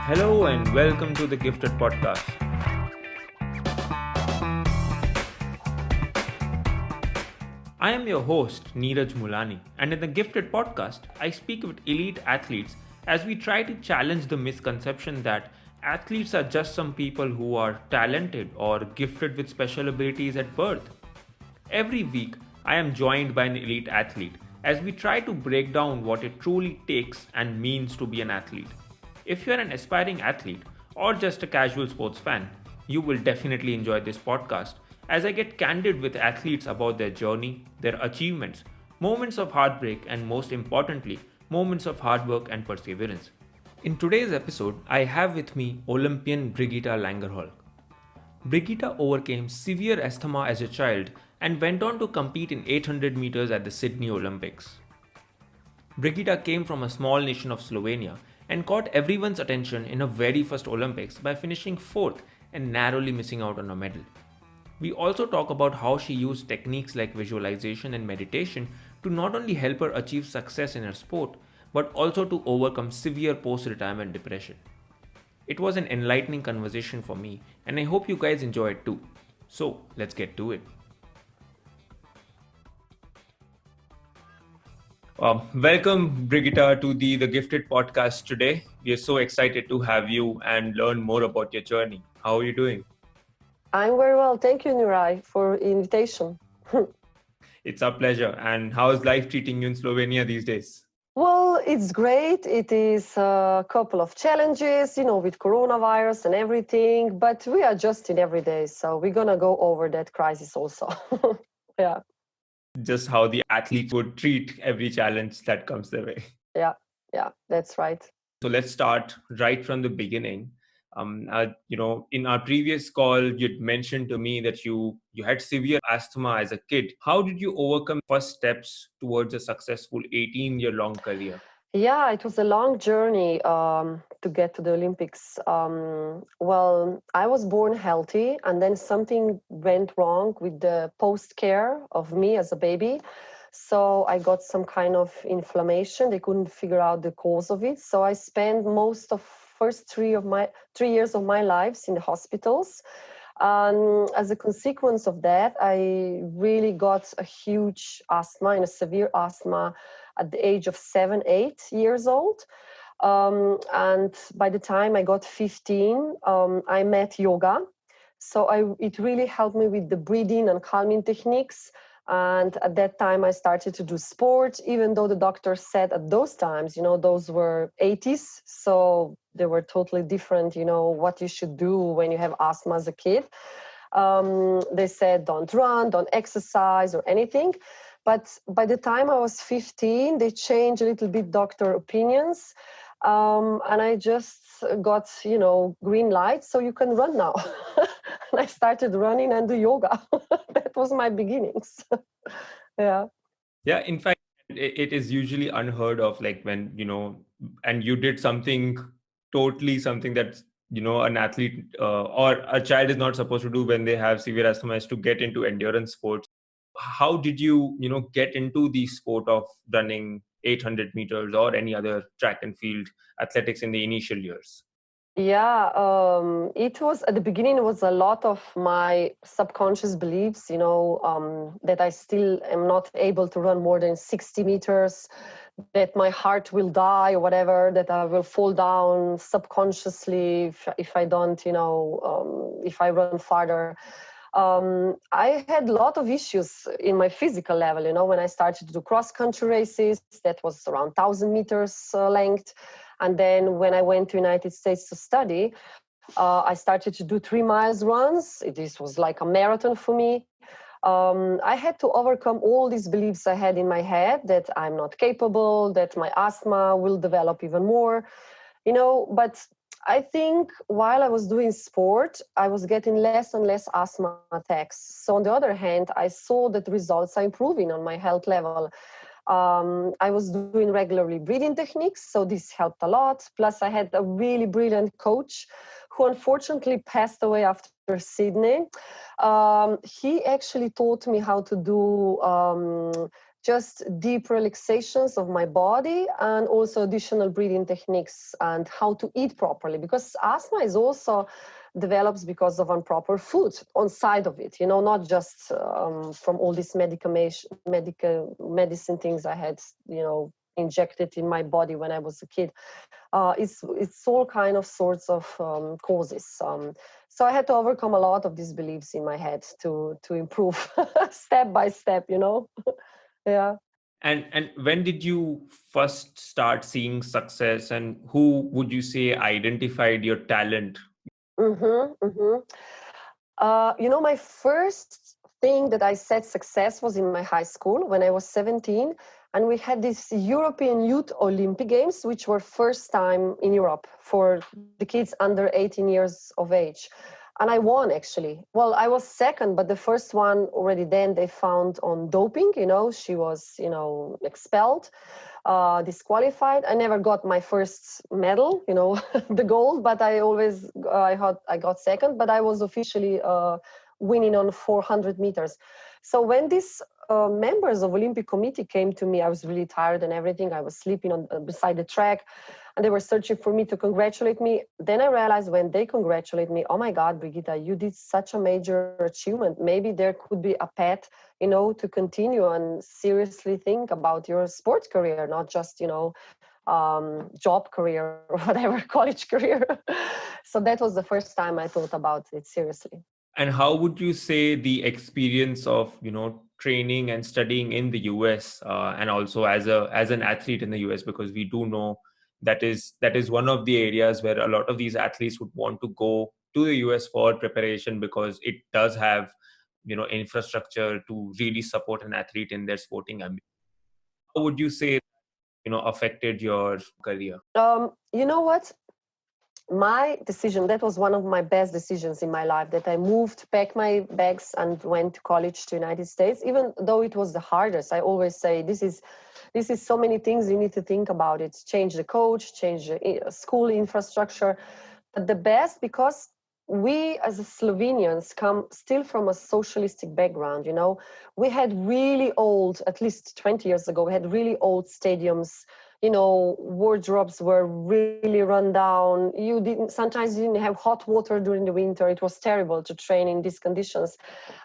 Hello and welcome to the Gifted Podcast. I am your host, Niraj and in the Gifted Podcast, I speak with elite athletes as we try to challenge the misconception that athletes are just some people who are talented or gifted with special abilities at birth. Every week, I am joined by an elite athlete as we try to break down what it truly takes and means to be an athlete. If you're an aspiring athlete or just a casual sports fan, you will definitely enjoy this podcast as I get candid with athletes about their journey, their achievements, moments of heartbreak, and most importantly, moments of hard work and perseverance. In today's episode, I have with me Olympian Brigita Langerholc. Brigita overcame severe asthma as a child and went on to compete in 800 meters at the Sydney Olympics. Brigita came from a small nation of Slovenia and caught everyone's attention in her very first Olympics by finishing 4th and narrowly missing out on a medal. We also talk about how she used techniques like visualization and meditation to not only help her achieve success in her sport, but also to overcome severe post-retirement depression. It was an enlightening conversation for me, and I hope you guys enjoy it too. So, let's get to it. Welcome, Brigita, to the Gifted Podcast today. We are so excited to have you and learn more about your journey. How are you doing? I'm very well. Thank you, Niraj, for the invitation. It's our pleasure. And how is life treating you in Slovenia these days? Well, it's great. It is a couple of challenges, with coronavirus and everything, but we are just in every day. So we're going to go over that crisis also. Yeah. Just how the athletes would treat every challenge that comes their way. Yeah, that's right. So let's start right from the beginning. In our previous call, you'd mentioned to me that you had severe asthma as a kid. How did you overcome first steps towards a successful 18-year-long career? Yeah, it was a long journey to get to the Olympics. Well, I was born healthy, and then something went wrong with the post-care of me as a baby. So I got some kind of inflammation. They couldn't figure out the cause of it. So I spent most of first 3 years of my lives in the hospitals. As a consequence of that, I really got a huge asthma and a severe asthma at the age of 7, 8 years old. And by the time I got 15, I met yoga. So it really helped me with the breathing and calming techniques. And at that time, I started to do sport, even though the doctor said at those times, those were 80s. So they were totally different, what you should do when you have asthma as a kid. They said, don't run, don't exercise or anything. But by the time I was 15, they changed a little bit doctor opinions. And I just got, green light, so you can run now. And I started running and do yoga. That was my beginnings. Yeah. Yeah, in fact, it is usually unheard of, like when, and you did something that, an athlete or a child is not supposed to do when they have severe asthma, is to get into endurance sports. How did you, get into the sport of running 800 meters or any other track and field athletics in the initial years? Yeah, it was at the beginning, it was a lot of my subconscious beliefs, that I still am not able to run more than 60 meters, that my heart will die or whatever, that I will fall down subconsciously if I don't, if I run farther. I had a lot of issues in my physical level, when I started to do cross-country races, that was around 1,000 meters length. And then when I went to United States to study, I started to do 3 miles runs. This was like a marathon for me. I had to overcome all these beliefs I had in my head that I'm not capable, that my asthma will develop even more, but I think while I was doing sport, I was getting less and less asthma attacks. So on the other hand, I saw that the results are improving on my health level. I was doing regularly breathing techniques, so this helped a lot. Plus, I had a really brilliant coach who unfortunately passed away after Sydney. He actually taught me how to do just deep relaxations of my body, and also additional breathing techniques and how to eat properly, because asthma is also develops because of improper food on side of it, not just from all these medical medicine things I had, injected in my body when I was a kid. It's all kind of sorts of causes. So I had to overcome a lot of these beliefs in my head to improve step by step, Yeah. And when did you first start seeing success, and who would you say identified your talent? Mm-hmm, mm-hmm. My first thing that I said success was in my high school when I was 17. And we had this European Youth Olympic Games, which were first time in Europe for the kids under 18 years of age. And I won, actually. Well, I was second, but the first one already then they found on doping, she was, expelled, disqualified. I never got my first medal, the gold, but I got second, but I was officially winning on 400 meters. So when these members of Olympic Committee came to me, I was really tired and everything. I was sleeping on beside the track, and they were searching for me to congratulate me. Then I realized when they congratulate me, oh my God, Brigita, you did such a major achievement. Maybe there could be a path, to continue and seriously think about your sports career, not just, job career or whatever, college career. So that was the first time I thought about it seriously. And how would you say the experience of training and studying in the US, and also as an athlete in the US, because we do know that is one of the areas where a lot of these athletes would want to go to the US for preparation, because it does have infrastructure to really support an athlete in their sporting ambition. How would you say affected your career? You know what? My decision, that was one of my best decisions in my life, that I moved, packed my bags and went to college to United States, even though it was the hardest. I always say this is so many things you need to think about it. Change the coach, change the school infrastructure. But the best, because we as Slovenians come still from a socialistic background, we had really old, at least 20 years ago, we had really old stadiums, wardrobes were really run down. Sometimes you didn't have hot water during the winter. It was terrible to train in these conditions.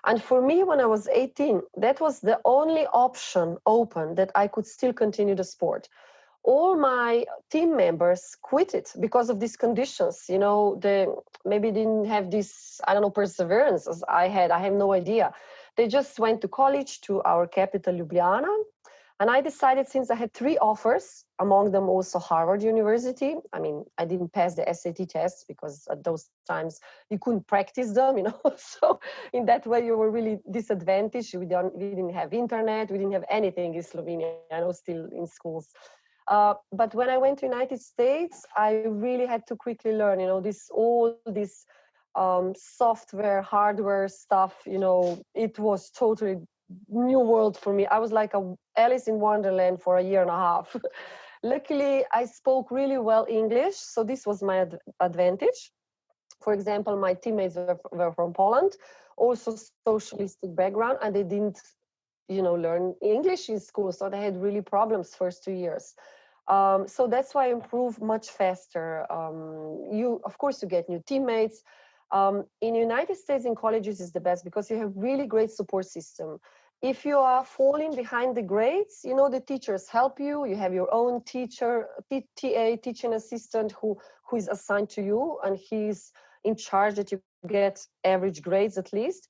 And for me, when I was 18, that was the only option open that I could still continue the sport. All my team members quit it because of these conditions. They maybe didn't have this, perseverance as I had. I have no idea. They just went to college, to our capital, Ljubljana. And I decided, since I had 3 offers, among them also Harvard University. I mean, I didn't pass the SAT tests because at those times you couldn't practice them, So in that way, you were really disadvantaged. We didn't have internet. We didn't have anything in Slovenia, still in schools. But when I went to United States, I really had to quickly learn, all this software, hardware stuff, it was totally new world for me. I was like a Alice in Wonderland for a year and a half. Luckily, I spoke really well English, so this was my advantage. For example, my teammates were from Poland, also socialistic background, and they didn't, learn English in school, so they had really problems first 2 years. So that's why I improved much faster. Of course, you get new teammates. In United States, in colleges is the best because you have really great support system. If you are falling behind the grades, the teachers help you. You have your own teacher, TA, teaching assistant, who is assigned to you, and he's in charge that you get average grades at least.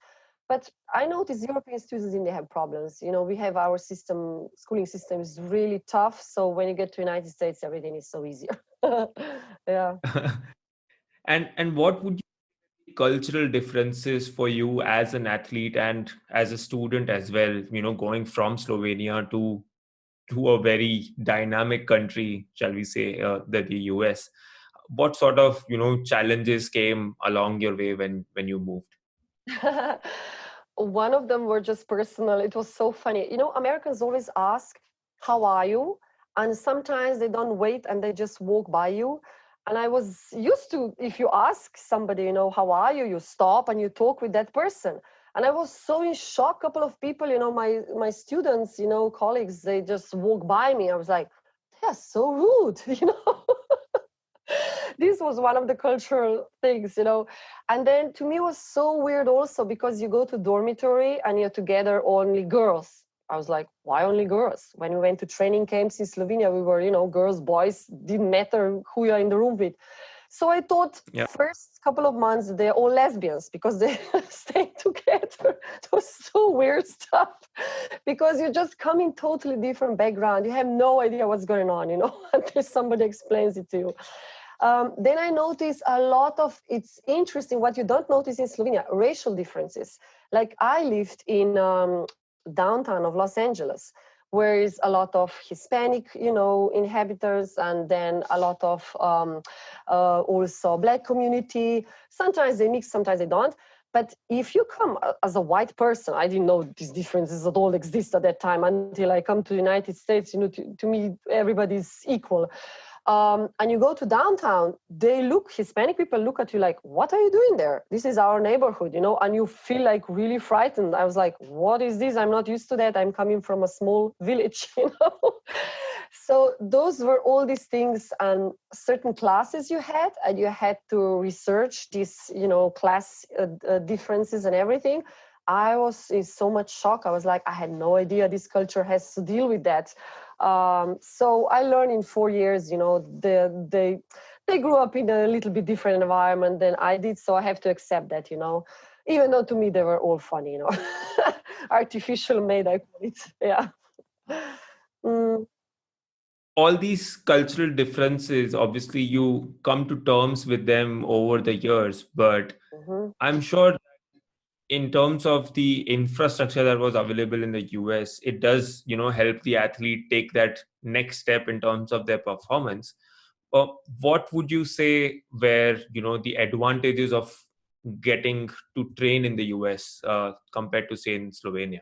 But I notice European students didn't have problems. We have our schooling system is really tough. So when you get to United States, everything is so easier. Yeah. And what would cultural differences for you as an athlete and as a student as well, going from Slovenia to a very dynamic country, shall we say, the US? What sort of challenges came along your way when you moved? One of them were just personal. It was so funny. Americans always ask, how are you? And sometimes they don't wait and they just walk by you. And I was used to, if you ask somebody, how are you? You stop and you talk with that person. And I was so in shock. A couple of people, my students, colleagues, they just walk by me. I was like, they're so rude, This was one of the cultural things. And then to me it was so weird also because you go to dormitory and you're together only girls. I was like, why only girls? When we went to training camps in Slovenia, we were, girls, boys, didn't matter who you're in the room with. So I thought Yeah. first couple of months they're all lesbians because they stay together. It was so weird stuff because you just come in totally different background. You have no idea what's going on, until somebody explains it to you. Then I noticed a lot of, it's interesting what you don't notice in Slovenia, racial differences. Like I lived in downtown of Los Angeles, where is a lot of Hispanic, inhabitants, and then a lot of also Black community. Sometimes they mix, sometimes they don't. But if you come as a white person, I didn't know these differences at all exist at that time until I come to the United States. To me, everybody's equal. And you go to downtown, Hispanic people look at you like, what are you doing there? This is our neighborhood, and you feel like really frightened. I was like, what is this? I'm not used to that. I'm coming from a small village, So those were all these things and certain classes you had, and you had to research these, class differences and everything. I was in so much shock. I was like, I had no idea this culture has to deal with that. So I learned in 4 years, they grew up in a little bit different environment than I did. So I have to accept that, even though to me they were all funny, artificial made, I call it. Yeah. Mm. All these cultural differences, obviously you come to terms with them over the years, but Mm-hmm. I'm sure in terms of the infrastructure that was available in the US, it does, help the athlete take that next step in terms of their performance. What would you say were, the advantages of getting to train in the US compared to, say, in Slovenia?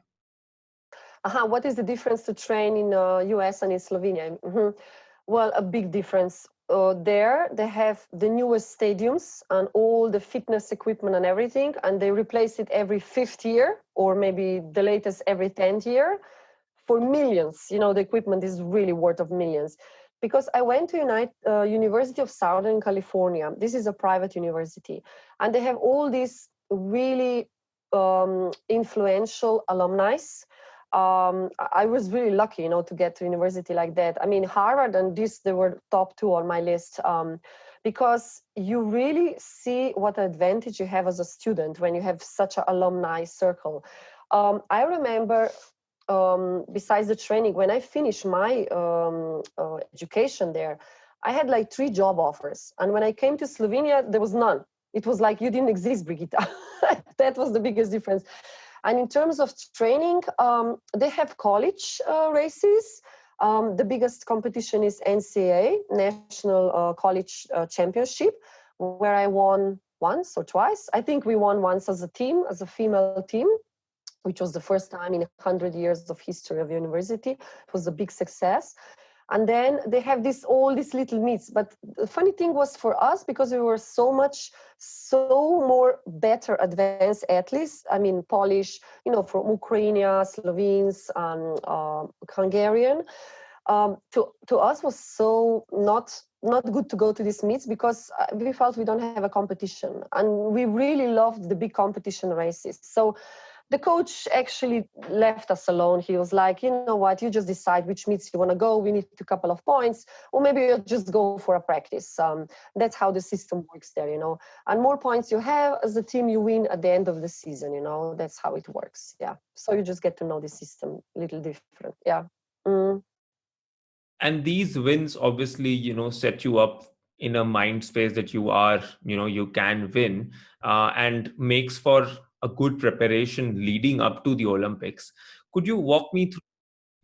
What is the difference to train in US and in Slovenia? Mm-hmm. Well, a big difference. There, they have the newest stadiums and all the fitness equipment and everything, and they replace it every 5th year, or maybe the latest every 10th year, for millions. The equipment is really worth of millions. Because I went to University of Southern California. This is a private university, and they have all these really influential alumni. I was really lucky, to get to university like that. I mean, Harvard and this, they were top 2 on my list, because you really see what advantage you have as a student when you have such an alumni circle. I remember, besides the training, when I finished my education there, I had like 3 job offers. And when I came to Slovenia, there was none. It was like, you didn't exist, Brigita. That was the biggest difference. And in terms of training, they have college races. The biggest competition is NCAA, National College Championship, where I won once or twice. I think we won once as a team, as a female team, which was the first time in 100 years of history of university. It was a big success. And then they have all these little meets. But the funny thing was for us, because we were so more better advanced athletes. I mean, Polish, from Ukraine, Slovenes, Hungarian. To us was so not good to go to these meets because we felt we don't have a competition. And we really loved the big competition races. So the coach actually left us alone. He was like, you know what, you just decide which meets you want to go. We need a couple of points, or maybe you'll just go for a practice. That's how the system works there, And more points you have as a team, you win at the end of the season, That's how it works. Yeah. So you just get to know the system a little different. Yeah. Mm. And these wins obviously, set you up in a mind space that you are, you can win, and makes for a good preparation leading up to the Olympics. Could you walk me through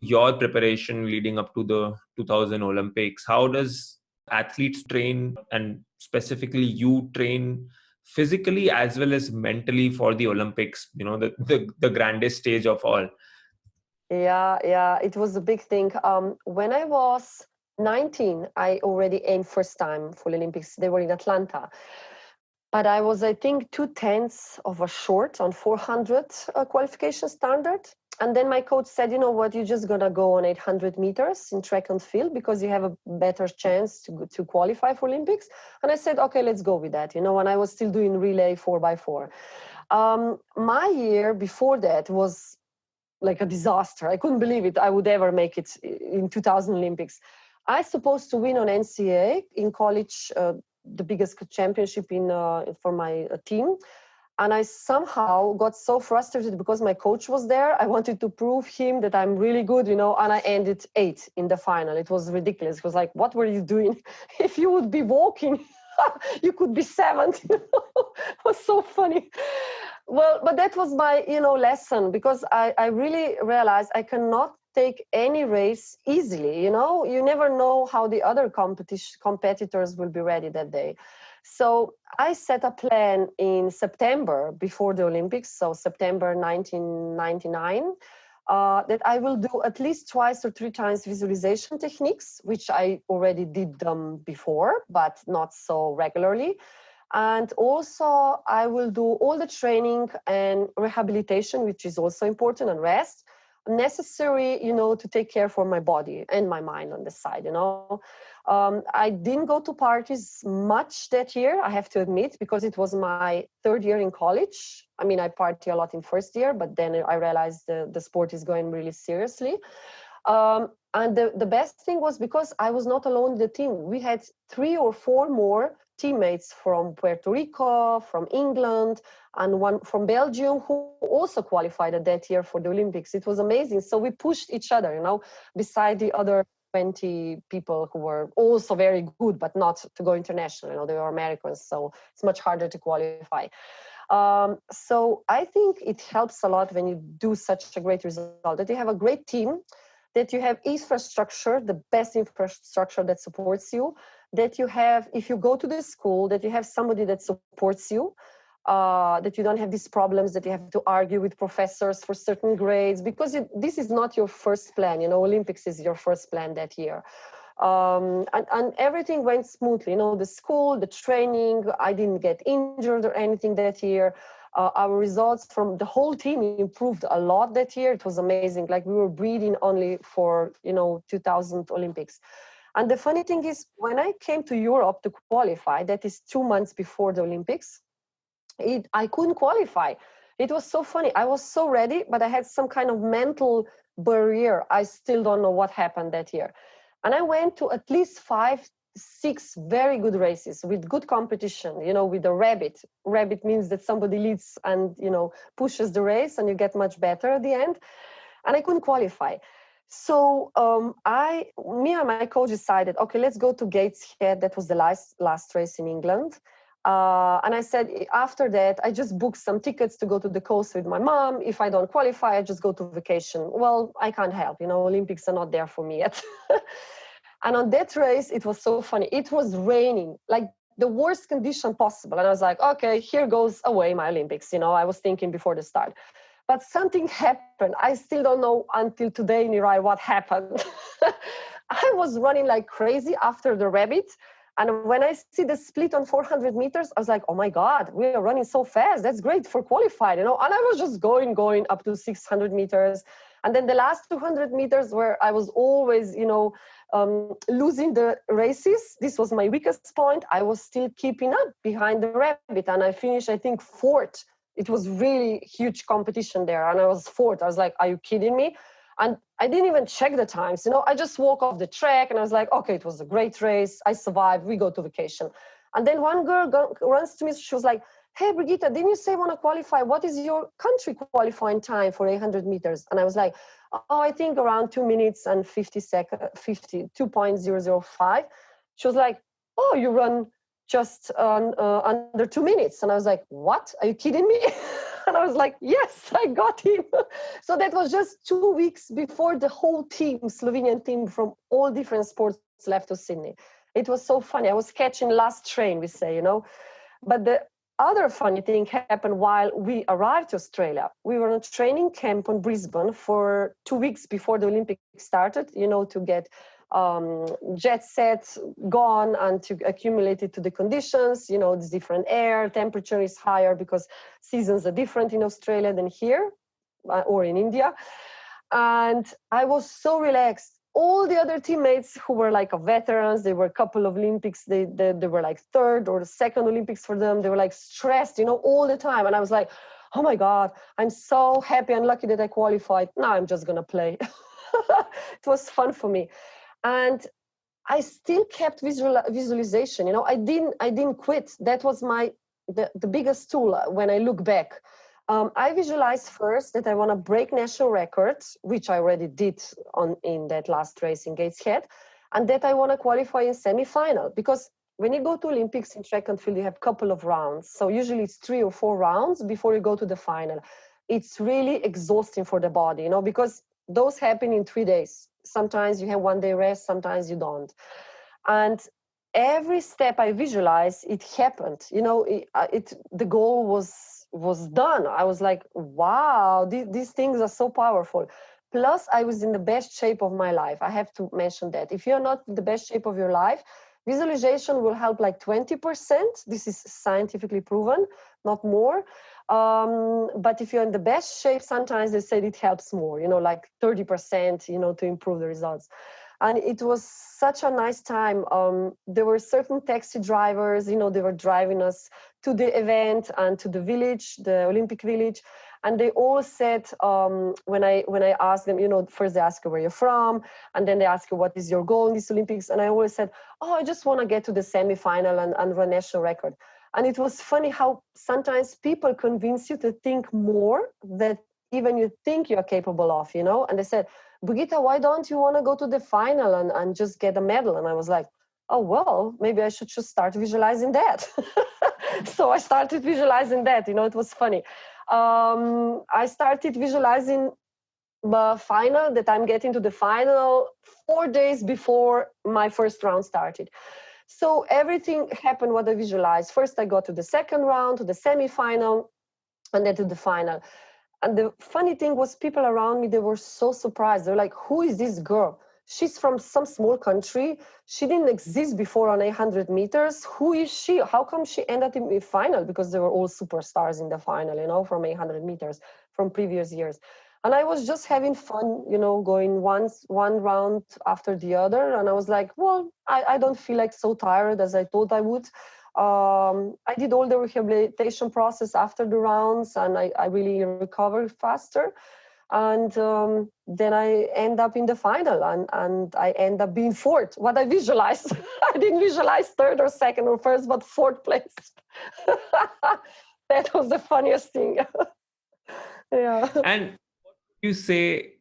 your preparation leading up to the 2000 Olympics? How does athletes train, and specifically you train physically as well as mentally for the Olympics, the grandest stage of all? Yeah, it was a big thing. When I was 19, I already aimed first time for Olympics. They were in Atlanta. but I was, I think, 2/10 of a short on 400 qualification standard. And then my coach said, you know what, you're just going to go on 800 meters in track and field because you have a better chance to qualify for Olympics. And I said, okay, let's go with that. And I was still doing relay 4x4. My year before that was like a disaster. I couldn't believe it. I would ever make it in 2000 Olympics. I supposed to win on NCAA in college, the biggest championship for my team. And I somehow got so frustrated because my coach was there. I wanted to prove him that I'm really good, and I ended 8th in the final. It was ridiculous. It was like, what were you doing? If you would be walking, you could be 7th. It was so funny. Well, but that was my, lesson, because I really realized I cannot take any race easily. You never know how the other competitors will be ready that day. So I set a plan in September before the Olympics, so September 1999, that I will do at least twice or 3 times visualization techniques, which I already did them before, but not so regularly. And also I will do all the training and rehabilitation, which is also important, and rest necessary, to take care for my body and my mind on the side, I didn't go to parties much that year, I have to admit, because it was my 3rd year in college. I mean, I party a lot in 1st year, but then I realized the sport is going really seriously. And the best thing was, because I was not alone in the team, we had 3 or 4 more teammates from Puerto Rico, from England, and one from Belgium who also qualified at that year for the Olympics. It was amazing. So we pushed each other, beside the other 20 people who were also very good, but not to go international. They were Americans, so it's much harder to qualify. So I think it helps a lot when you do such a great result, that you have a great team, that you have infrastructure, the best infrastructure that supports you, that you have, if you go to the school, that you have somebody that supports you, that you don't have these problems that you have to argue with professors for certain grades, because this is not your first plan. Olympics is your first plan that year. And everything went smoothly. The school, the training, I didn't get injured or anything that year. Our results from the whole team improved a lot that year. It was amazing. Like, we were breathing only for 2000 Olympics. And the funny thing is, when I came to Europe to qualify, that is 2 months before the Olympics, I couldn't qualify. It was so funny. I was so ready, but I had some kind of mental barrier. I still don't know what happened that year. And I went to at least 5, 6 very good races with good competition, with the rabbit. Rabbit means that somebody leads and, pushes the race, and you get much better at the end. And I couldn't qualify. So me and my coach decided, okay, let's go to Gateshead. That was the last race in England. And I said, after that, I just booked some tickets to go to the coast with my mom. If I don't qualify, I just go to vacation. Well, I can't help, Olympics are not there for me yet. And on that race, it was so funny. It was raining, like the worst condition possible. And I was like, okay, here goes away my Olympics. I was thinking before the start. But something happened. I still don't know until today, Niraj, what happened. I was running like crazy after the rabbit. And when I see the split on 400 meters, I was like, oh my God, we are running so fast. That's great for qualified, And I was just going up to 600 meters. And then the last 200 meters where I was always, losing the races. This was my weakest point. I was still keeping up behind the rabbit. And I finished, I think, 4th. It was really huge competition there. And I was 4th. I was like, are you kidding me? And I didn't even check the times. I just walk off the track and I was like, okay, it was a great race. I survived. We go to vacation. And then one girl runs to me. She was like, hey, Brigita, didn't you say you want to qualify? What is your country qualifying time for 800 meters? And I was like, oh, I think around 2 minutes and 50 seconds, 2.005. She was like, oh, you run just under 2 minutes. And I was like, what? Are you kidding me? And I was like, yes, I got him. So that was just 2 weeks before the whole team, Slovenian team from all different sports, left to Sydney. It was so funny. I was catching last train, we say, But the other funny thing happened while we arrived to Australia. We were on a training camp on Brisbane for 2 weeks before the Olympics started, to get jet set, gone, and to accumulate it to the conditions. It's different air, temperature is higher because seasons are different in Australia than here or in India. And I was so relaxed. All the other teammates who were like veterans, they were a couple of Olympics, they were like third or second Olympics for them. They were like stressed, all the time. And I was like, oh my God, I'm so happy and lucky that I qualified. Now I'm just going to play. It was fun for me. And I still kept visualization. I didn't quit. That was the biggest tool when I look back. I visualized first that I want to break national records, which I already did in that last race in Gateshead, and that I want to qualify in semi-final. Because when you go to Olympics in track and field, you have a couple of rounds. So usually it's 3 or 4 rounds before you go to the final. It's really exhausting for the body, because those happen in 3 days. Sometimes you have 1 day rest, sometimes you don't. And every step I visualized, it happened. The goal was done. I was like, wow, these things are so powerful. Plus, I was in the best shape of my life. I have to mention that. If you're not in the best shape of your life, visualization will help like 20%. This is scientifically proven, not more. But if you're in the best shape, sometimes they say it helps more, like 30%, to improve the results. And it was such a nice time. There were certain taxi drivers, they were driving us to the event and to the village, the Olympic village. And they all said, when I asked them, first they ask you where you're from, and then they ask you what is your goal in these Olympics. And I always said, I just want to get to the semi-final and run national record. And it was funny how sometimes people convince you to think more than even you think you're capable of, And they said, Brigita, why don't you want to go to the final and just get a medal? And I was like, oh, well, maybe I should just start visualizing that. So I started visualizing that, it was funny. I started visualizing the final, that I'm getting to the final 4 days before my first round started. So everything happened what I visualized. First, I got to the second round, to the semi-final, and then to the final. And the funny thing was, people around me, they were so surprised. They're like, who is this girl? She's from some small country. She didn't exist before on 800 meters. Who is she? How come she ended up in the final? Because they were all superstars in the final, from 800 meters from previous years. And I was just having fun, going one round after the other. And I was like, well, I don't feel like so tired as I thought I would. I did all the rehabilitation process after the rounds, and I really recovered faster. And then I end up in the final, and I end up being fourth. What I visualized, I didn't visualize third or second or first, but fourth place. That was the funniest thing. Yeah. And what you say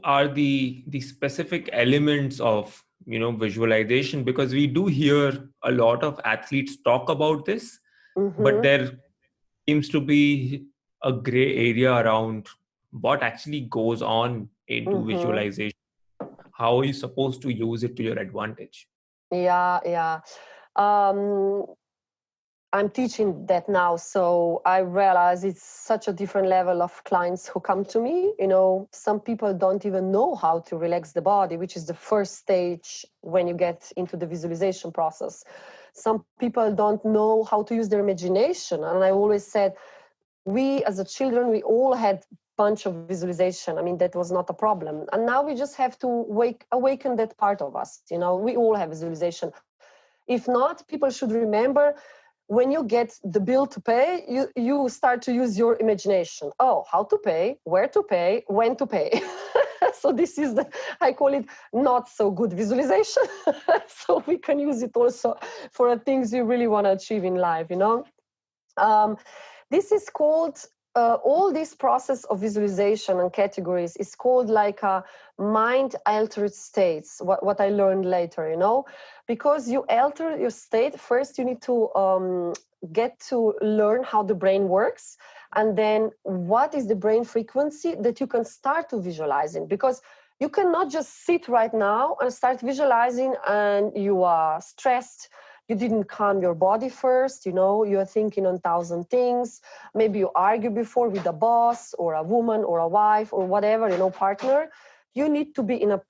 are the specific elements of visualization? Because we do hear a lot of athletes talk about this, but there seems to be a gray area around what actually goes on into visualization. How are you supposed to use it to your advantage? Yeah. I'm teaching that now, so I realize it's such a different level of clients who come to me. Some people don't even know how to relax the body, which is the first stage when you get into the visualization process. Some people don't know how to use their imagination. And I always said, we as a children, we all had bunch of visualization. I mean, that was not a problem. And now we just have to awaken that part of us. We all have visualization. If not, people should remember, when you get the bill to pay, you start to use your imagination. Oh, how to pay, where to pay, when to pay. So this is I call it not so good visualization. So we can use it also for things you really want to achieve in life, This is called, all this process of visualization and categories is called like a mind-altered states, what I learned later, Because you alter your state, first you need to get to learn how the brain works, and then what is the brain frequency that you can start to visualize in. Because you cannot just sit right now and start visualizing and you are stressed. You didn't calm your body first, you're thinking on 1,000 things. Maybe you argue before with a boss or a woman or a wife or whatever, partner. you need to be in a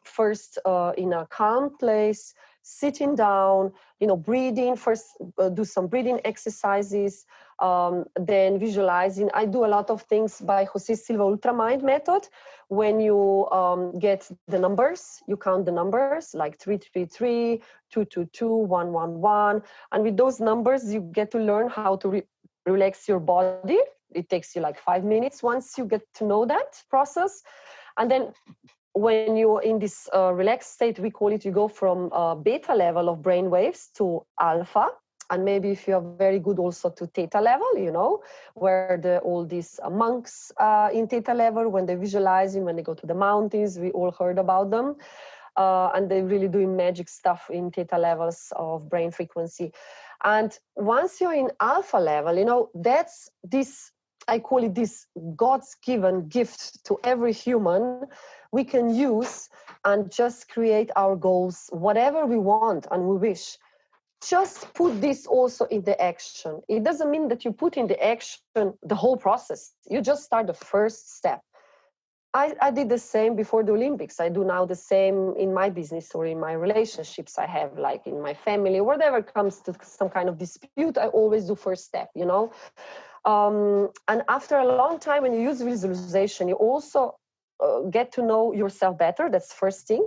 calm place, sitting down, breathing first, do some breathing exercises, then visualizing. I do a lot of things by Jose Silva Ultramind method. When you get the numbers, you count the numbers like 333, 222, 111. And with those numbers, you get to learn how to relax your body. It takes you like 5 minutes once you get to know that process. And then when you're in this relaxed state, we call it, you go from beta level of brain waves to alpha. And maybe if you are very good also to theta level, where all these monks in theta level, when they're visualizing, when they go to the mountains, we all heard about them. And they're really doing magic stuff in theta levels of brain frequency. And once you're in alpha level, that's this, I call it this God's given gift to every human we can use and just create our goals, whatever we want and we wish. Just put this also in the action. It doesn't mean that you put in the action the whole process. You just start the first step. I did the same before the Olympics. I do now the same in my business or in my relationships I have, like in my family, whatever comes to some kind of dispute, I always do first step, and after a long time, when you use visualization, you also get to know yourself better. That's first thing.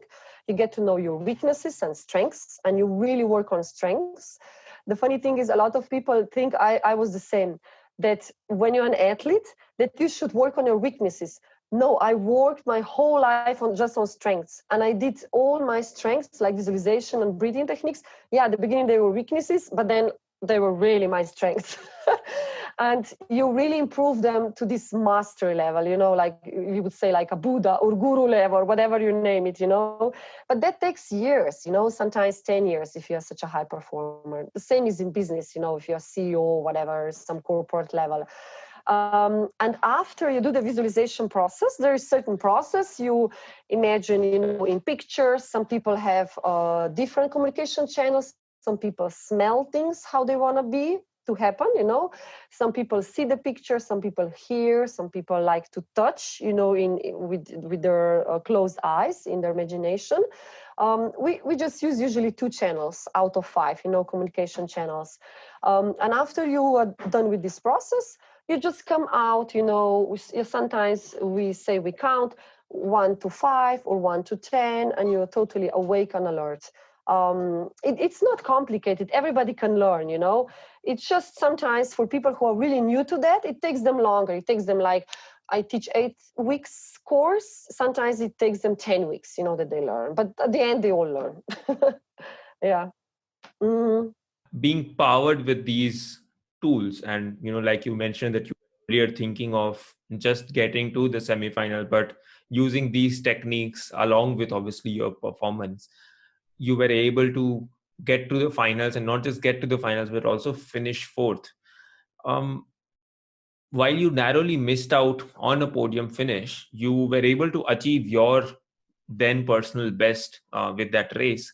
You get to know your weaknesses and strengths, and you really work on strengths. The funny thing is, a lot of people think I was the same, that when you're an athlete, that you should work on your weaknesses. No, I worked my whole life just on strengths, and I did all my strengths, like visualization and breathing techniques. Yeah, at the beginning they were weaknesses, but then they were really my strengths. And you really improve them to this mastery level, like you would say like a Buddha or guru level, whatever you name it, But that takes years, sometimes 10 years if you're such a high performer. The same is in business, if you're CEO, whatever, some corporate level. And after you do the visualization process, there is certain process. You imagine, in pictures. Some people have different communication channels. Some people smell things how they want to be to happen. Some people see the picture. Some people hear. Some people like to touch. With their closed eyes in their imagination. We just use usually 2 channels out of 5. Communication channels. And after you are done with this process, you just come out, sometimes we say we count 1 to 5 or 1 to 10, and you're totally awake and alert. It's not complicated. Everybody can learn, It's just sometimes for people who are really new to that, it takes them longer. It takes them I teach 8 weeks course. Sometimes it takes them 10 weeks, that they learn. But at the end, they all learn. Yeah. Mm-hmm. Being powered with these tools, and like you mentioned that you were earlier thinking of just getting to the semi-final, but using these techniques along with obviously your performance, you were able to get to the finals, and not just get to the finals but also finish 4th. While you narrowly missed out on a podium finish, you were able to achieve your then personal best with that race.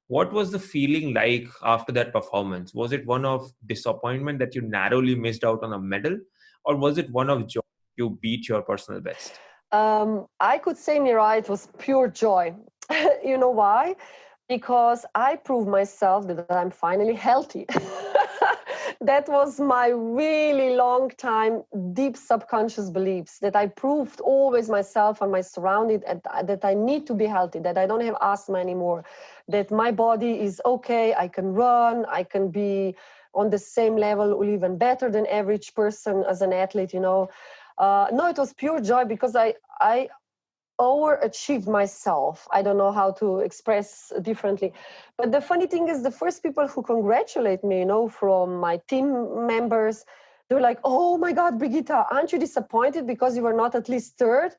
What was the feeling like after that performance? Was it one of disappointment that you narrowly missed out on a medal, or was it one of joy you beat your personal best? I could say, Niraj, it was pure joy. You know why? Because I proved myself that I'm finally healthy. That was my really long time, deep subconscious beliefs, that I proved always myself and my surroundings that I need to be healthy, that I don't have asthma anymore, that my body is okay, I can run, I can be on the same level or even better than average person as an athlete, No, it was pure joy because I overachieved myself. I don't know how to express differently. But the funny thing is, the first people who congratulate me, from my team members, they're like, "Oh my God, Brigita, aren't you disappointed because you were not at least 3rd?"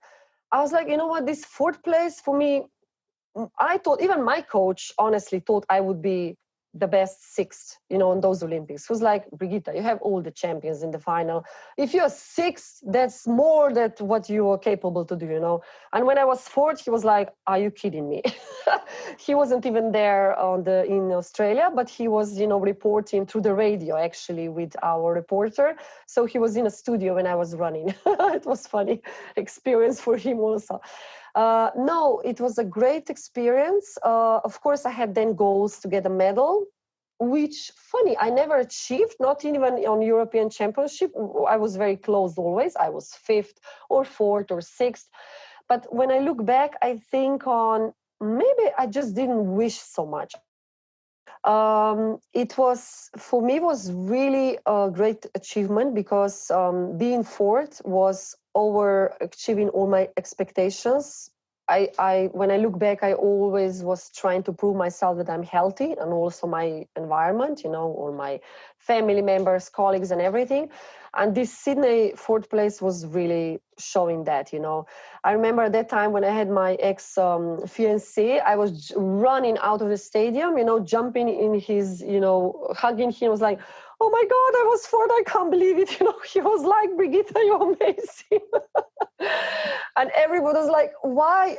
I was like, you know what, this 4th place for me, I thought, even my coach honestly thought I would be the best 6th, in those Olympics. Who's like, "Brigita, you have all the champions in the final. If you're 6th, that's more than what you are capable to do, And when I was 4th, he was like, "Are you kidding me?" He wasn't even there in Australia, but he was, reporting through the radio actually with our reporter. So he was in a studio when I was running. It was funny experience for him also. No, it was a great experience. Of course, I had then goals to get a medal, which, funny, I never achieved, not even on European Championship. I was very close always. I was fifth or fourth or sixth. But when I look back, I think on maybe I just didn't wish so much. It was, for me, was really a great achievement because being fourth was over achieving all my expectations. When I look back, I always was trying to prove myself that I'm healthy, and also my environment, all my family members, colleagues, and everything. And this Sydney fourth place was really showing that. I remember at that time when I had my ex fiancé, I was running out of the stadium, jumping in his, hugging him. I was like, oh my God, I was fourth. I can't believe it. He was like, Brigita, you're amazing. And everybody was like, why?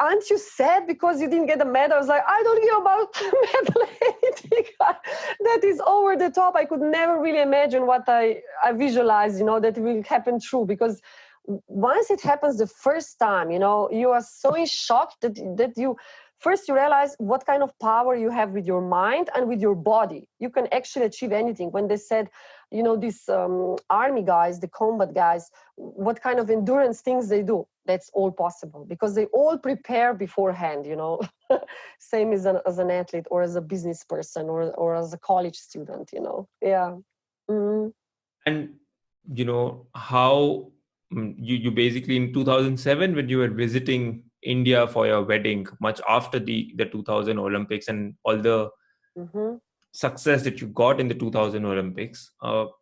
Aren't you sad because you didn't get a medal? I was like, I don't care about medal anything. That is over the top. I could never really imagine what I visualized, that will happen true. Because once it happens the first time, you are so in shock that you first you realize what kind of power you have with your mind and with your body. You can actually achieve anything. When they said, these army guys, the combat guys, what kind of endurance things they do, that's all possible because they all prepare beforehand, same as an athlete or as a business person or as a college student, yeah. Mm-hmm. And how you basically in 2007 when you were visiting India for your wedding, much after the 2000 Olympics and all the success that you got in the 2000 Olympics,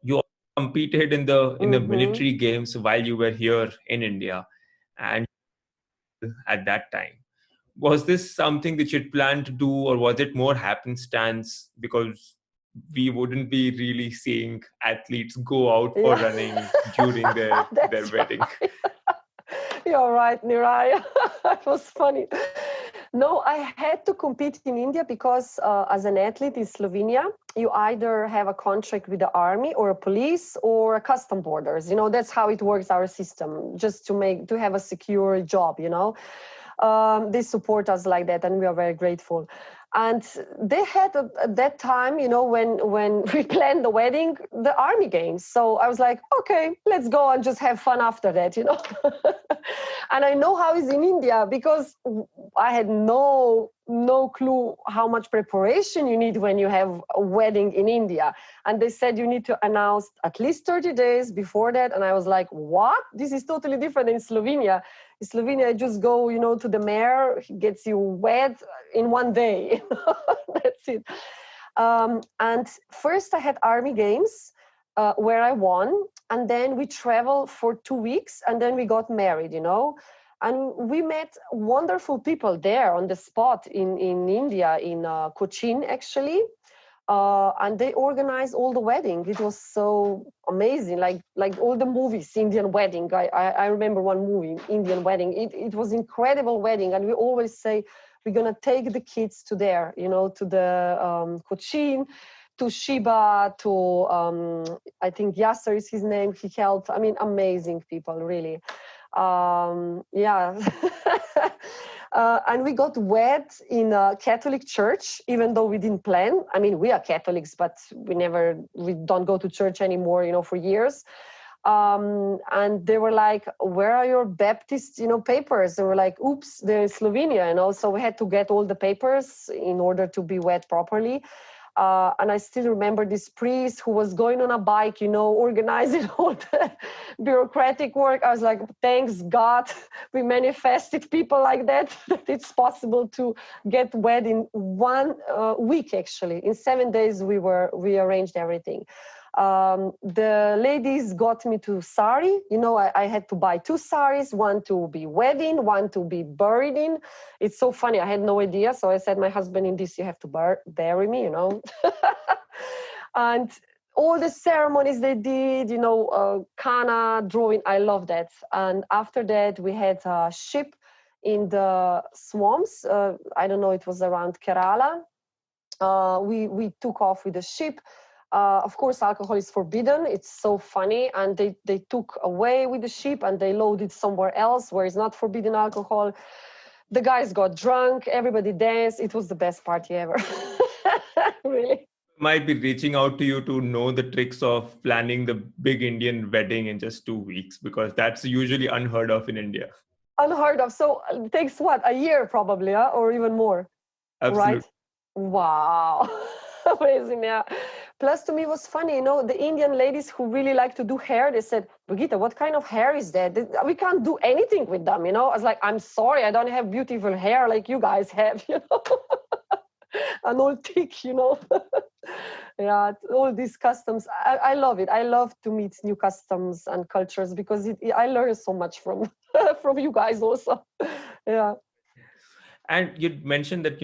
you competed in the military games while you were here in India. And at that time, was this something that you'd planned to do, or was it more happenstance because we wouldn't be really seeing athletes go out for running during their wedding? Right. You're right, Niraj. It was funny. No, I had to compete in India because as an athlete in Slovenia, you either have a contract with the army or a police or a custom borders. That's how it works, our system, just to have a secure job, they support us like that, and we are very grateful. And they had at that time, when we planned the wedding, the army games. So I was like, okay, let's go and just have fun after that, And I know how it's in India because I had no clue how much preparation you need when you have a wedding in India. And they said you need to announce at least 30 days before that. And I was like, what? This is totally different in Slovenia. In Slovenia, you just go, to the mayor, he gets you wed in one day. That's it. And first I had army games where I won. And then we traveled for 2 weeks and then we got married, And we met wonderful people there on the spot in India, in Cochin, actually. And they organized all the wedding. It was so amazing, like all the movies, Indian wedding. I remember one movie, Indian wedding. It was incredible wedding. And we always say, we're going to take the kids to there, to the Cochin, to Shiba, to, I think Yasser is his name. He helped. I mean, amazing people, really. Yeah. And we got wed in a Catholic church, even though we didn't plan. I mean, we are Catholics, but we don't go to church anymore, for years. And they were like, where are your Baptist, papers? They were like, oops, they're in Slovenia, So we had to get all the papers in order to be wed properly. And I still remember this priest who was going on a bike, organizing all the bureaucratic work. I was like, thanks God, we manifested people like that it's possible to get wed in 1 week, actually. In 7 days, we arranged everything. The ladies got me to sari. I had to buy 2 saris, one to be wedding, one to be buried in. It's so funny. I had no idea. So I said, my husband, in this, you have to bury me, And all the ceremonies they did, kana, drawing, I love that. And after that, we had a ship in the swamps. I don't know, it was around Kerala. We took off with the ship. Of course, alcohol is forbidden. It's so funny. And they took away with the ship and they loaded somewhere else where it's not forbidden alcohol. The guys got drunk. Everybody danced. It was the best party ever. Really. Might be reaching out to you to know the tricks of planning the big Indian wedding in just 2 weeks, because that's usually unheard of in India. Unheard of. So it takes what, a year probably, huh? Or even more, right? Absolutely. Wow. Amazing. Yeah. Plus, to me, it was funny, the Indian ladies who really like to do hair, they said, Brigita, what kind of hair is that? We can't do anything with them, I was like, I'm sorry, I don't have beautiful hair like you guys have, an old tick. Yeah, all these customs. I love it. I love to meet new customs and cultures because I learn so much from from you guys also. Yeah. And you mentioned that,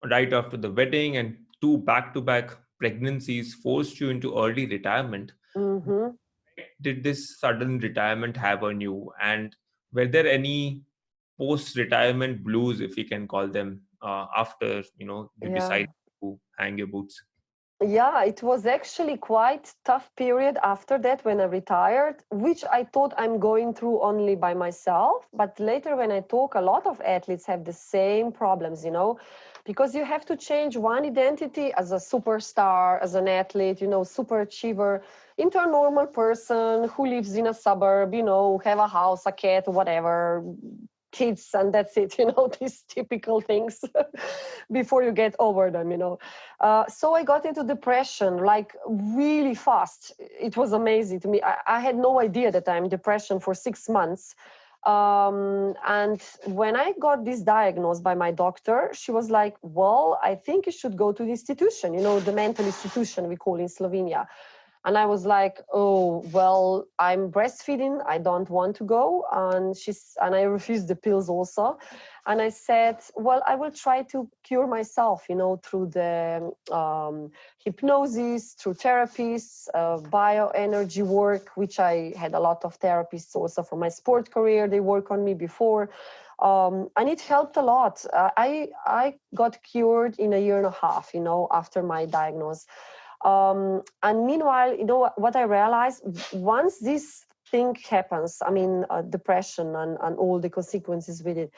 right after the wedding and 2 back-to-back pregnancies forced you into early retirement. Mm-hmm. Did this sudden retirement have on you? And were there any post-retirement blues, if you can call them, after, you Yeah. decide to hang your boots? Yeah, it was actually quite tough period after that when I retired, which I thought I'm going through only by myself. But later when I talk, a lot of athletes have the same problems, because you have to change one identity as a superstar, as an athlete, super achiever, into a normal person who lives in a suburb, have a house, a cat, whatever, kids, and that's it, these typical things before you get over them, so I got into depression like really fast. It was amazing to me. I had no idea that I'm in depression for 6 months. And when I got this diagnosed by my doctor, she was like, well, I think you should go to the institution, the mental institution we call in Slovenia. And I was like, oh, well, I'm breastfeeding. I don't want to go. And I refused the pills also. And I said, well, I will try to cure myself, through the hypnosis, through therapies, bioenergy work, which I had a lot of therapists also for my sport career. They work on me before. And it helped a lot. I got cured in a year and a half, after my diagnosis. And meanwhile, what I realized, once this thing happens, depression and all the consequences with it,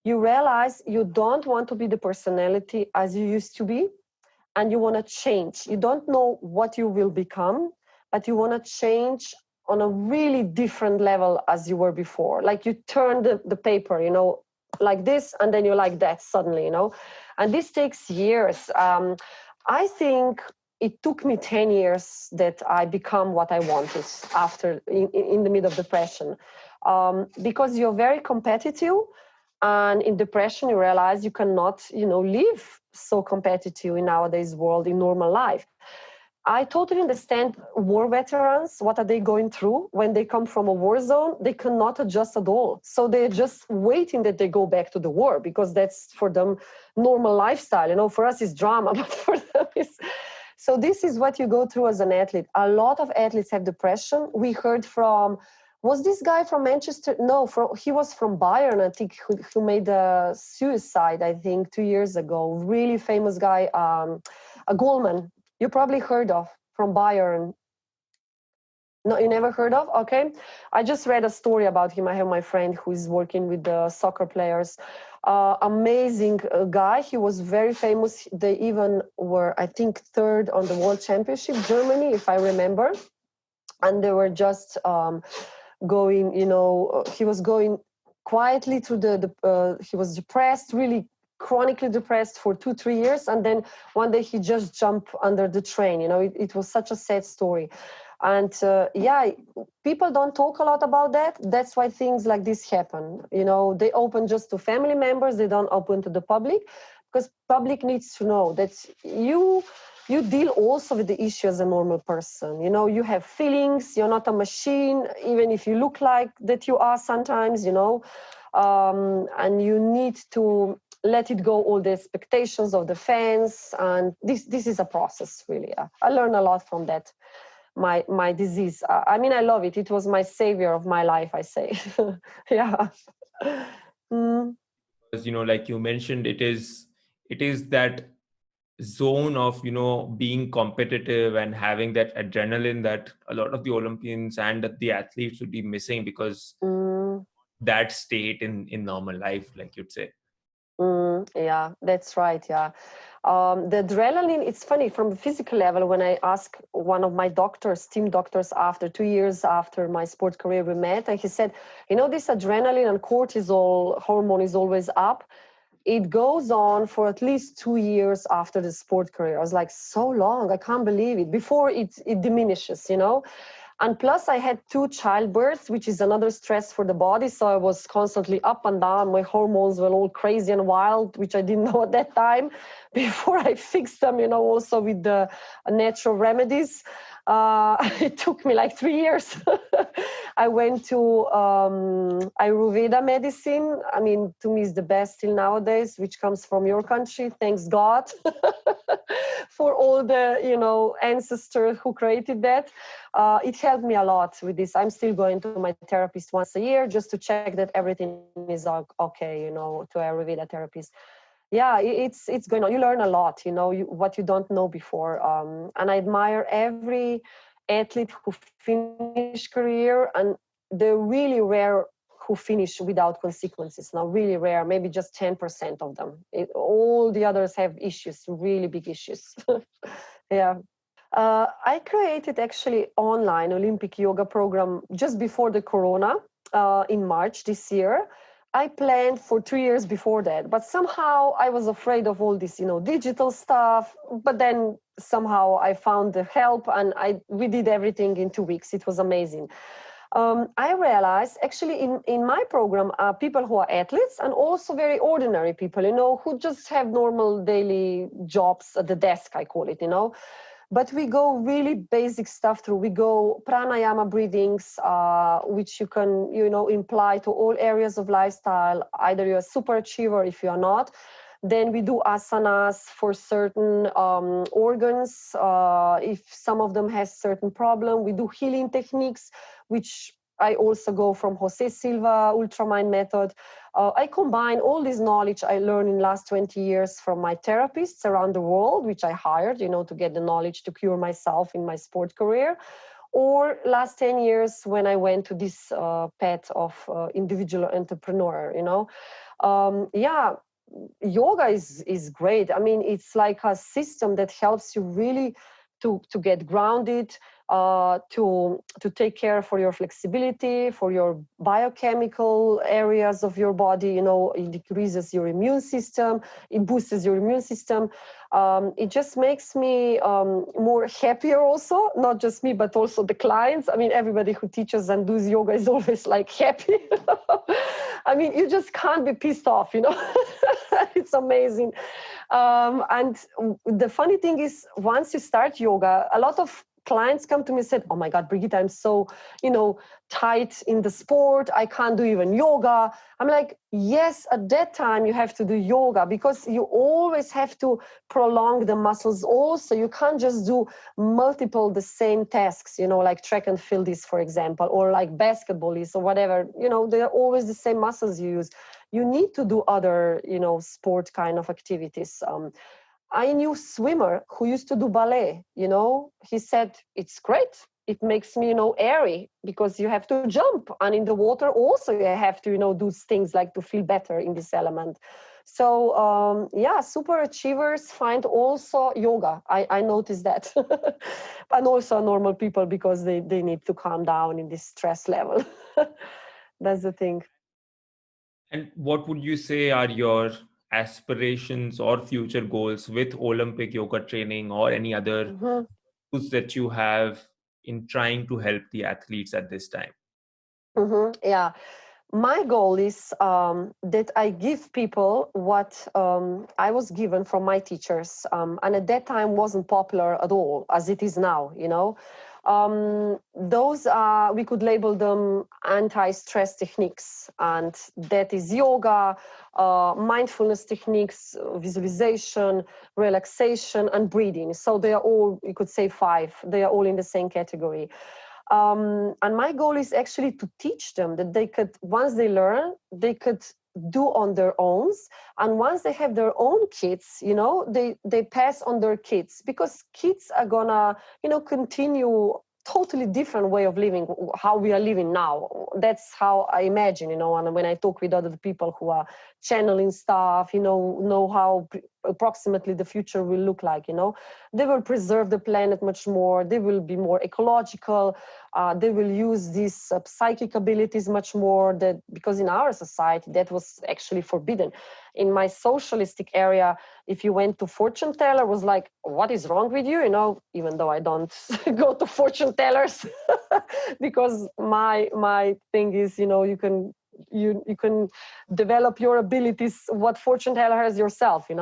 you realize you don't want to be the personality as you used to be, and you want to change. You don't know what you will become, but you want to change on a really different level as you were before. Like you turn the paper, like this, and then you're like that suddenly, and this takes years. I think it took me 10 years that I become what I wanted after in the middle of depression, because you're very competitive, and in depression you realize you cannot live so competitive in nowadays world in normal life. I totally understand war veterans. What are they going through when they come from a war zone? They cannot adjust at all. So they're just waiting that they go back to the war because that's for them normal lifestyle. For us it's drama, but for them it's... So this is what you go through as an athlete. A lot of athletes have depression. We heard from, was this guy from Manchester? No, he was from Bayern, I think, who made a suicide, I think, 2 years ago. Really famous guy, a goalman. You probably heard of, from Bayern. No, you never heard of? Okay. I just read a story about him. I have my friend who is working with the soccer players. Amazing guy. He was very famous. They even were, I think, third on the World Championship, Germany, if I remember. And they were just going, he was going quietly through he was depressed, really chronically depressed for 2-3 years. And then one day he just jumped under the train. It was such a sad story. And people don't talk a lot about that. That's why things like this happen. They open just to family members. They don't open to the public, because public needs to know that you deal also with the issue as a normal person. You have feelings. You're not a machine, even if you look like that you are sometimes, and you need to let it go, all the expectations of the fans. And this is a process, really. I learned a lot from that. My disease. I love it. It was my savior of my life, I say. Yeah. Because, like you mentioned, it is that zone of, being competitive and having that adrenaline that a lot of the Olympians and the athletes would be missing, because Mm. that state in normal life, like you'd say. Yeah, that's right. Yeah. The adrenaline, it's funny from the physical level. When I asked one of my doctors, team doctors, after 2 years after my sport career, we met, and he said, this adrenaline and cortisol hormone is always up. It goes on for at least 2 years after the sport career. I was like, so long, I can't believe it. Before it diminishes. And plus, I had 2 childbirths, which is another stress for the body. So I was constantly up and down. My hormones were all crazy and wild, which I didn't know at that time. Before I fixed them, also with the natural remedies. It took me like 3 years. I went to Ayurveda medicine. I mean, to me, is the best till nowadays, which comes from your country. Thanks God for all the ancestors who created that. It helped me a lot with this. I'm still going to my therapist once a year just to check that everything is okay. To Ayurveda therapist. Yeah, it's going on. You learn a lot. What you don't know before. And I admire every athlete who finish career, and they're really rare who finish without consequences. Now, really rare, maybe just 10% of them. All the others have issues, really big issues. Yeah. I created actually online Olympic yoga program just before the Corona in March this year. I planned for 3 years before that, but somehow I was afraid of all this, digital stuff. But then somehow I found the help, and we did everything in 2 weeks. It was amazing. I realized actually in my program, people who are athletes and also very ordinary people, who just have normal daily jobs at the desk, I call it, But we go really basic stuff through. We go pranayama breathings, which you can, imply to all areas of lifestyle. Either you're a super achiever, if you are not. Then we do asanas for certain organs. If some of them has certain problem, we do healing techniques, which I also go from Jose Silva Ultramind method. I combine all this knowledge I learned in the last 20 years from my therapists around the world, which I hired, to get the knowledge to cure myself in my sport career. Or last 10 years when I went to this path of individual entrepreneur, yeah, yoga is great. I mean, it's like a system that helps you really to get grounded, to take care for your flexibility, for your biochemical areas of your body. It decreases your immune system, it boosts your immune system. It just makes me more happier also, not just me, but also the clients. I mean, everybody who teaches and does yoga is always like happy. I mean, you just can't be pissed off, It's amazing. And the funny thing is, once you start yoga, a lot of clients come to me and said, oh my God, Brigita, I'm so, tight in the sport. I can't do even yoga. I'm like, yes, at that time you have to do yoga because you always have to prolong the muscles also. You can't just do multiple the same tasks, like track and field is, for example, or like basketball is or whatever. They're always the same muscles you use. You need to do other, sport kind of activities. I knew a swimmer who used to do ballet, he said, it's great. It makes me, airy because you have to jump. And in the water also you have to, do things like to feel better in this element. So, super achievers find also yoga. I noticed that. And also normal people because they need to calm down in this stress level. That's the thing. And what would you say are your aspirations or future goals with Olympic yoga training or any other Mhm. tools that you have in trying to help the athletes at this time? Yeah. My goal is that I give people what I was given from my teachers, and at that time wasn't popular at all as it is now. Those are, we could label them anti-stress techniques, and that is yoga, mindfulness techniques, visualization, relaxation, and breathing. So they are all, you could say 5. They are all in the same category. And my goal is actually to teach them that they could, once they learn, they could do on their own, and once they have their own kids, they pass on their kids, because kids are gonna continue totally different way of living, how we are living now. That's how I imagine, and when I talk with other people who are channeling stuff, know how approximately the future will look like, they will preserve the planet much more, they will be more ecological, they will use these psychic abilities much more, that because in our society that was actually forbidden. In my socialistic area, if you went to fortune teller, was like, what is wrong with you, even though I don't go to fortune tellers because my thing is, you can develop your abilities, what fortune teller has yourself, and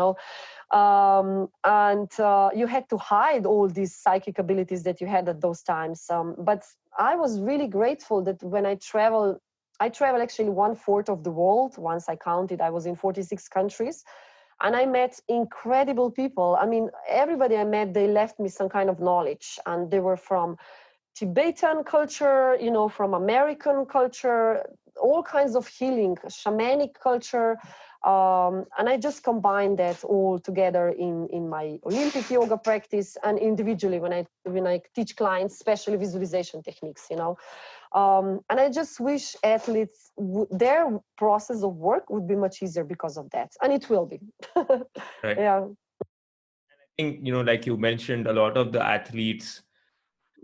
you had to hide all these psychic abilities that you had at those times. But I was really grateful that when I travel actually 1/4 of the world. Once I counted, I was in 46 countries, and I met incredible people. I mean, everybody I met, they left me some kind of knowledge, and they were from Tibetan culture, from American culture, all kinds of healing, shamanic culture. And I just combined that all together in my Olympic yoga practice, and individually when I teach clients, especially visualization techniques, and I just wish athletes, their process of work would be much easier because of that. And it will be. Right. Yeah. I think, like you mentioned, a lot of the athletes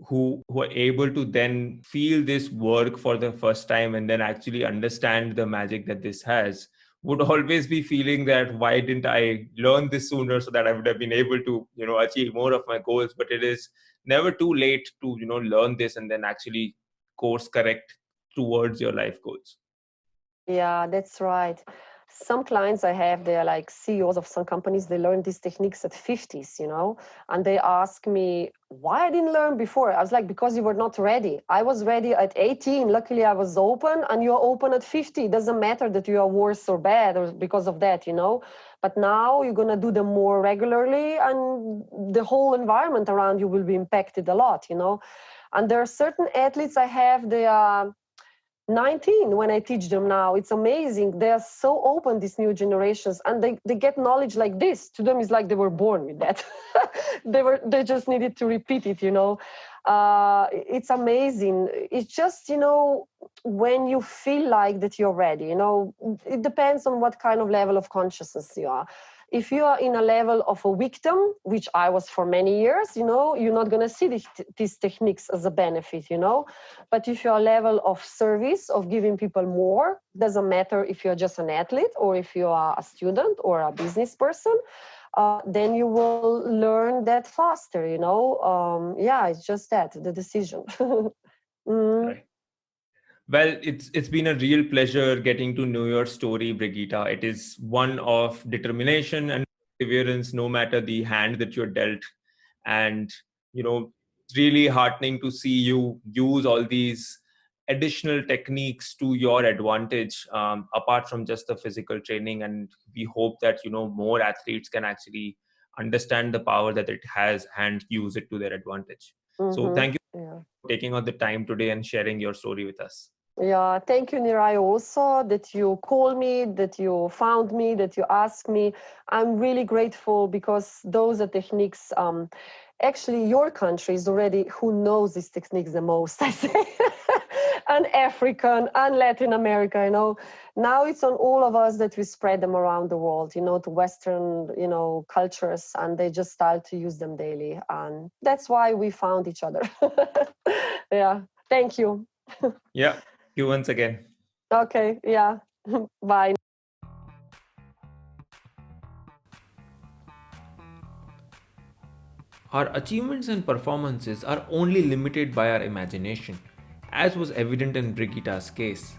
who are able to then feel this work for the first time and then actually understand the magic that this has would always be feeling that, why didn't I learn this sooner, so that I would have been able to achieve more of my goals. But it is never too late to learn this and then actually course correct towards your life goals. Yeah, that's right. Some clients I have, they are like CEOs of some companies, they learn these techniques at 50s, and they ask me why I didn't learn before. I was like, because you were not ready. I was ready at 18. Luckily, I was open, and you're open at 50. It doesn't matter that you are worse or bad or because of that, But now you're going to do them more regularly, and the whole environment around you will be impacted a lot, And there are certain athletes I have, they are 19 when I teach them now. It's amazing. They are so open, these new generations, and they get knowledge like this. To them, it's like they were born with that. They just needed to repeat it, It's amazing. It's just, when you feel like that you're ready, it depends on what kind of level of consciousness you are. If you are in a level of a victim, which I was for many years, you're not going to see these techniques as a benefit, But if you're a level of service, of giving people more, doesn't matter if you're just an athlete or if you are a student or a business person, then you will learn that faster, it's just that, the decision. Right. Well, it's been a real pleasure getting to know your story, Brigita. It is one of determination and perseverance, no matter the hand that you're dealt. And, it's really heartening to see you use all these additional techniques to your advantage, apart from just the physical training. And we hope that, more athletes can actually understand the power that it has and use it to their advantage. So thank you for taking out the time today and sharing your story with us. Yeah, thank you, Niraj, also that you called me, that you found me, that you asked me. I'm really grateful, because those are techniques. Actually, your country is already who knows these techniques the most, I say. And African and Latin America, Now it's on all of us that we spread them around the world, to Western, cultures, and they just start to use them daily. And that's why we found each other. Yeah, thank you. Yeah, thank you once again. Okay, yeah. Bye. Our achievements and performances are only limited by our imagination, as was evident in Brigita's case.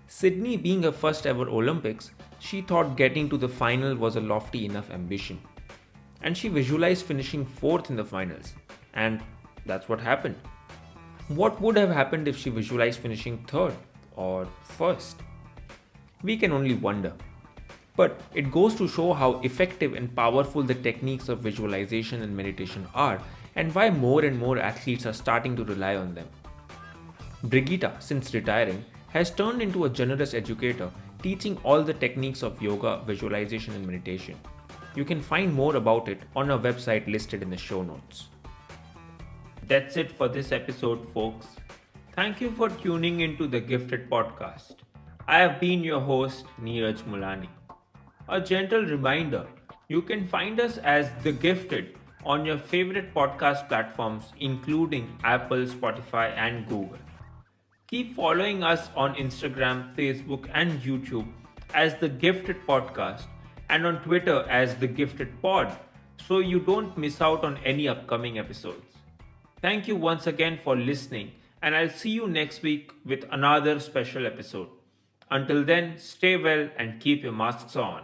Sydney being her first ever Olympics, she thought getting to the final was a lofty enough ambition. And she visualized finishing fourth in the finals. And that's what happened. What would have happened if she visualized finishing third or first? We can only wonder. But it goes to show how effective and powerful the techniques of visualization and meditation are, and why more and more athletes are starting to rely on them. Brigita, since retiring, has turned into a generous educator, teaching all the techniques of yoga, visualization, and meditation. You can find more about it on our website listed in the show notes. That's it for this episode, folks. Thank you for tuning into the Gifted Podcast. I have been your host, Niraj Mulani. A gentle reminder, you can find us as The Gifted on your favorite podcast platforms, including Apple, Spotify, and Google. Keep following us on Instagram, Facebook, and YouTube as The Gifted Podcast and on Twitter as The Gifted Pod so you don't miss out on any upcoming episodes. Thank you once again for listening, and I'll see you next week with another special episode. Until then, stay well and keep your masks on.